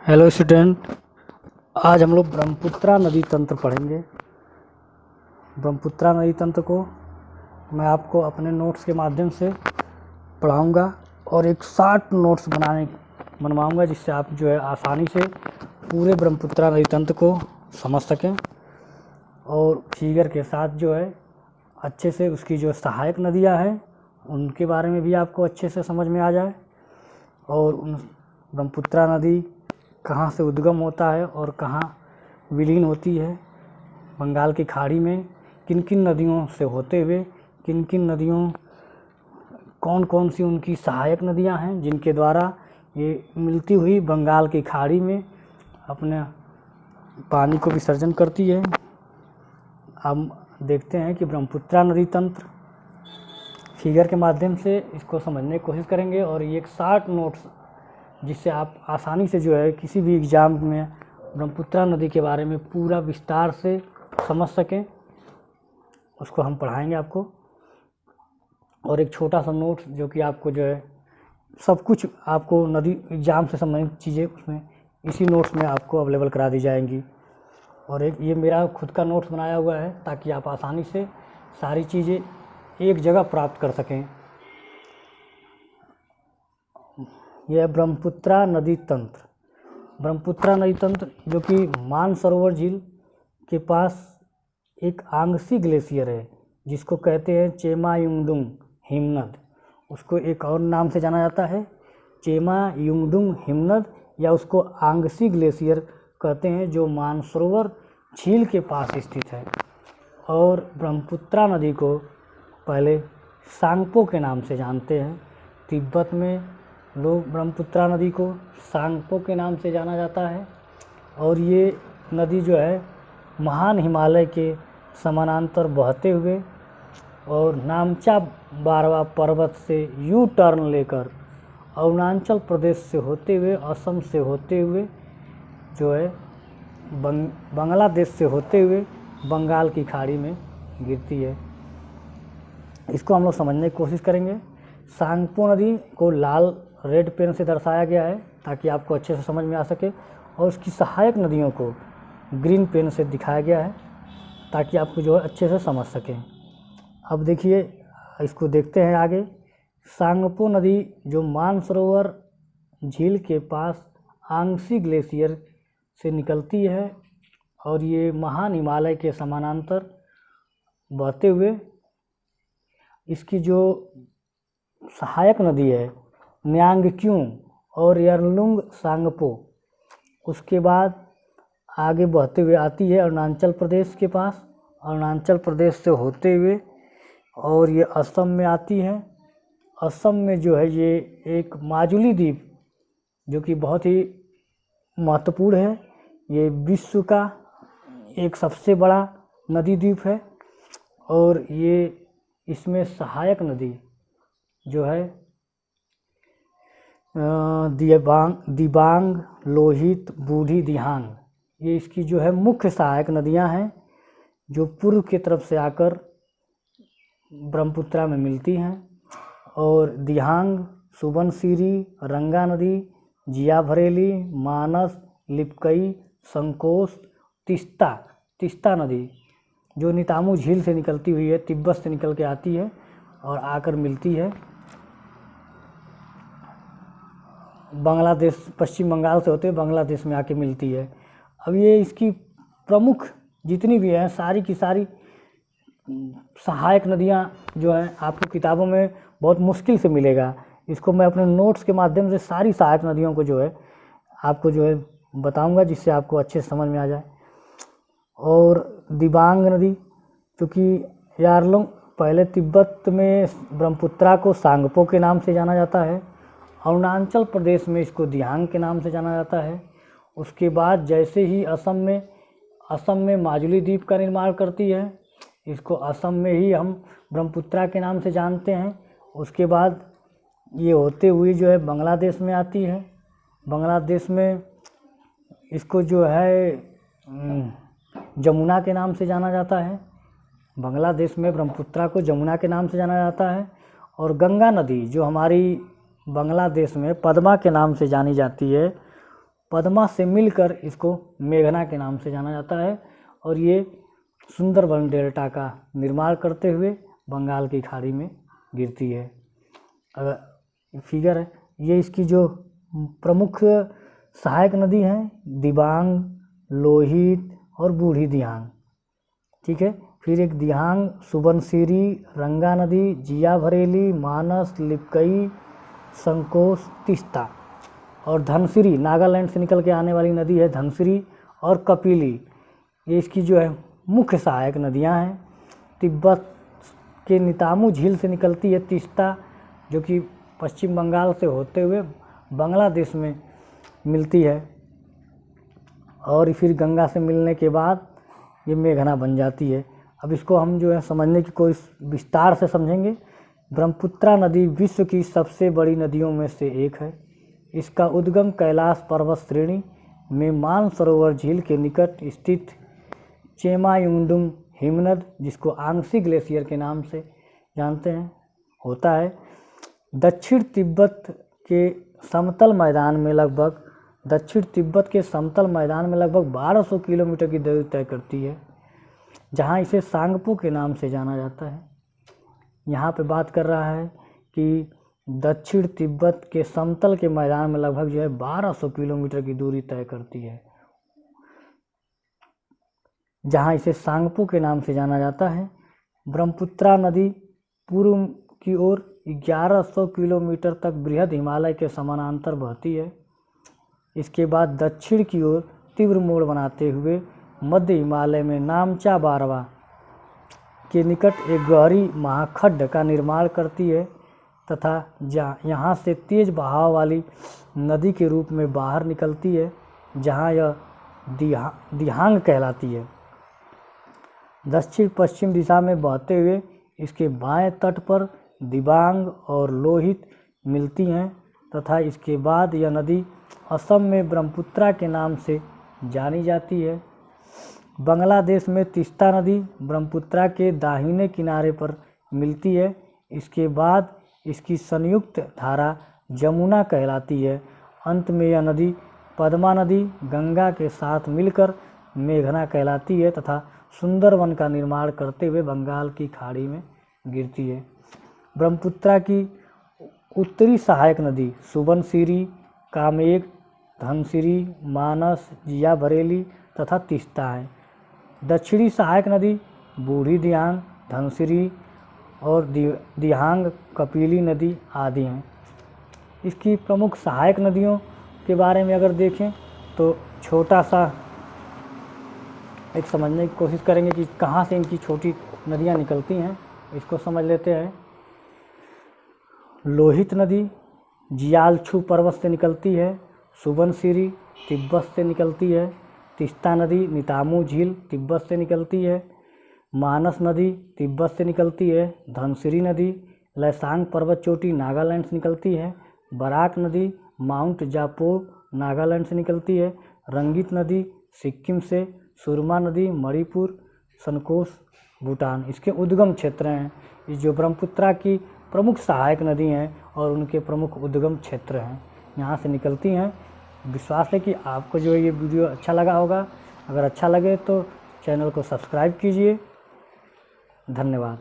Hello student, आज हम लोग ब्रह्मपुत्रा नदी तंत्र पढ़ेंगे। ब्रह्मपुत्रा नदी तंत्र को मैं आपको अपने नोट्स के माध्यम से पढ़ाऊंगा और एक शॉर्ट नोट्स बनवाऊंगा जिससे आप जो है आसानी से पूरे ब्रह्मपुत्रा नदी तंत्र को समझ सकें और फिगर के साथ जो है अच्छे से उसकी जो सहायक नदियां हैं उनके बारे में भी आपको अच्छे से समझ में आ जाए और उन ब्रह्मपुत्रा नदी कहाँ से उद्गम होता है और कहाँ विलीन होती है, बंगाल की खाड़ी में किन किन नदियों से होते हुए किन किन नदियों कौन कौन सी उनकी सहायक नदियां हैं जिनके द्वारा ये मिलती हुई बंगाल की खाड़ी में अपने पानी को विसर्जन करती है। अब देखते हैं कि ब्रह्मपुत्रा नदी तंत्र फिगर के माध्यम से इसको समझने की कोशिश करेंगे और ये एक शॉर्ट नोट्स जिससे आप आसानी से जो है किसी भी एग्ज़ाम में ब्रह्मपुत्रा नदी के बारे में पूरा विस्तार से समझ सकें, उसको हम पढ़ाएंगे आपको। और एक छोटा सा नोट्स जो कि आपको जो है सब कुछ आपको नदी एग्ज़ाम से संबंधित चीज़ें उसमें इसी नोट्स में आपको अवेलेबल करा दी जाएंगी। और एक ये मेरा खुद का नोट्स बनाया हुआ है ताकि आप आसानी से सारी चीज़ें एक जगह प्राप्त कर सकें। यह ब्रह्मपुत्रा नदी तंत्र, ब्रह्मपुत्रा नदी तंत्र जो कि मानसरोवर झील के पास एक आंगसी ग्लेशियर है जिसको कहते हैं चेमायुंगडुंग हिमनद। उसको एक और नाम से जाना जाता है चेमायुंगडुंग हिमनद या उसको आंगसी ग्लेशियर कहते हैं, जो मानसरोवर झील के पास स्थित है। और ब्रह्मपुत्रा नदी को पहले सांगपो के नाम से जानते हैं। तिब्बत में लोग ब्रह्मपुत्रा नदी को सांगपो के नाम से जाना जाता है और ये नदी जो है महान हिमालय के समानांतर बहते हुए और नामचा बारवा पर्वत से यू टर्न लेकर अरुणाचल प्रदेश से होते हुए असम से होते हुए जो है बांग्लादेश से होते हुए बंगाल की खाड़ी में गिरती है। इसको हम लोग समझने की कोशिश करेंगे। सांगपो नदी को लाल रेड पेन से दर्शाया गया है ताकि आपको अच्छे से समझ में आ सके और उसकी सहायक नदियों को ग्रीन पेन से दिखाया गया है ताकि आपको जो है अच्छे से समझ सकें। अब देखिए, इसको देखते हैं आगे। सांगपो नदी जो मानसरोवर झील के पास आंगसी ग्लेशियर से निकलती है और ये महान हिमालय के समानांतर बहते हुए इसकी जो सहायक नदी है न्यांगक्यू और यरलुंग सांगपो, उसके बाद आगे बहते हुए आती है अरुणाचल प्रदेश के पास, अरुणाचल प्रदेश से होते हुए और ये असम में आती है। असम में जो है ये एक माजुली द्वीप जो कि बहुत ही महत्वपूर्ण है, ये विश्व का एक सबसे बड़ा नदी द्वीप है और ये इसमें सहायक नदी जो है दिबांग, लोहित, बूढ़ी, दिहांग, ये इसकी जो है मुख्य सहायक नदियां हैं जो पूर्व की तरफ से आकर ब्रह्मपुत्रा में मिलती हैं। और दिहांग, सुबनसिरी, रंगा नदी, जिया भरेली, मानस, लिपकई, संकोश, तिस्ता नदी जो नितामू झील से निकलती हुई है, तिब्बत से निकल के आती है और आकर मिलती है बांग्लादेश, पश्चिम बंगाल से होते हुए बांग्लादेश में आके मिलती है। अब ये इसकी प्रमुख जितनी भी हैं सारी की सारी सहायक नदियां जो हैं आपको किताबों में बहुत मुश्किल से मिलेगा। इसको मैं अपने नोट्स के माध्यम से सारी सहायक नदियों को जो है आपको जो है बताऊंगा जिससे आपको अच्छे से समझ में आ जाए। और दिबांग नदी क्योंकि यारलुंग, पहले तिब्बत में ब्रह्मपुत्रा को सांगपो के नाम से जाना जाता है, अरुणाचल प्रदेश में इसको दिहांग के नाम से जाना जाता है। उसके बाद जैसे ही असम में माजुली द्वीप का निर्माण करती है, इसको असम में ही हम ब्रह्मपुत्रा के नाम से जानते हैं। उसके बाद ये होते हुए जो है बांग्लादेश में आती है, बांग्लादेश में इसको जो है जमुना के नाम से जाना जाता है, बांग्लादेश में ब्रह्मपुत्रा को जमुना के नाम से जाना जाता है। और गंगा नदी जो हमारी बांग्लादेश में पद्मा के नाम से जानी जाती है। पद्मा से मिलकर इसको मेघना के नाम से जाना जाता है और ये सुंदरबन डेल्टा का निर्माण करते हुए बंगाल की खाड़ी में गिरती है। अगर फिगर है ये इसकी जो प्रमुख सहायक नदी हैं दिबांग, लोहित और बूढ़ी दिहांग। ठीक है, फिर एक दिहांग, सुबनसिरी, रंगा नदी, जिया भरेली, मानस, लिपकई, संकोश, तीस्ता और धनसिरी नागालैंड से निकल के आने वाली नदी है धनसिरी और कपिली। ये इसकी जो है मुख्य सहायक नदियां हैं। तिब्बत के नितामू झील से निकलती है तीस्ता, जो कि पश्चिम बंगाल से होते हुए बांग्लादेश में मिलती है और फिर गंगा से मिलने के बाद ये मेघना बन जाती है। अब इसको हम जो है समझने की कोई विस्तार से समझेंगे। ब्रह्मपुत्रा नदी विश्व की सबसे बड़ी नदियों में से एक है। इसका उद्गम कैलाश पर्वत श्रेणी में मानसरोवर झील के निकट स्थित चेमायुंगडुंग हिमनद, जिसको आंग्सी ग्लेशियर के नाम से जानते हैं, होता है। दक्षिण तिब्बत के समतल मैदान में लगभग 1200 किलोमीटर की दूरी तय करती है, जहां इसे सांगपो के नाम से जाना जाता है। यहाँ पे बात कर रहा है कि दक्षिण तिब्बत के समतल के मैदान में लगभग जो है 1200 किलोमीटर की दूरी तय करती है, जहां इसे सांगपो के नाम से जाना जाता है। ब्रह्मपुत्रा नदी पूर्व की ओर 1100 किलोमीटर तक बृहद हिमालय के समानांतर बहती है। इसके बाद दक्षिण की ओर तीव्र मोड़ बनाते हुए मध्य हिमालय में नामचा बारवा के निकट एक गहरी महाखड्ड का निर्माण करती है तथा यहाँ से तेज बहाव वाली नदी के रूप में बाहर निकलती है, जहाँ यह दिहांग कहलाती है। दक्षिण पश्चिम दिशा में बहते हुए इसके बाएं तट पर दिबांग और लोहित मिलती हैं तथा इसके बाद यह नदी असम में ब्रह्मपुत्रा के नाम से जानी जाती है। बांग्लादेश में तीस्ता नदी ब्रह्मपुत्रा के दाहिने किनारे पर मिलती है। इसके बाद इसकी संयुक्त धारा जमुना कहलाती है। अंत में यह नदी पद्मा नदी गंगा के साथ मिलकर मेघना कहलाती है तथा सुंदरवन का निर्माण करते हुए बंगाल की खाड़ी में गिरती है। ब्रह्मपुत्रा की उत्तरी सहायक नदी सुबनसिरी, कामेग, धनसिरी, मानस, जिया भरेली तथा तीस्ता है। दक्षिणी सहायक नदी बूढ़ी दिहांग, धनसिरी और दिहांग, कपिली नदी आदि हैं। इसकी प्रमुख सहायक नदियों के बारे में अगर देखें तो छोटा सा एक समझने की कोशिश करेंगे कि कहाँ से इनकी छोटी नदियाँ निकलती हैं। इसको समझ लेते हैं। लोहित नदी जियालछू पर्वत से निकलती है। सुबनसिरी तिब्बत से निकलती है। तीस्ता नदी नितामू झील तिब्बत से निकलती है। मानस नदी तिब्बत से निकलती है। धनसिरी नदी लैसांग पर्वत चोटी नागालैंड से निकलती है। बराक नदी माउंट जापो नागालैंड से निकलती है। रंगीत नदी सिक्किम से। सुरमा नदी मणिपुर, संकोश भूटान इसके उद्गम क्षेत्र हैं। इस जो ब्रह्मपुत्रा की प्रमुख सहायक नदी हैं और उनके प्रमुख उद्गम क्षेत्र हैं, यहाँ से निकलती हैं। विश्वास है कि आपको जो ये वीडियो अच्छा लगा होगा। अगर अच्छा लगे तो चैनल को सब्सक्राइब कीजिए। धन्यवाद।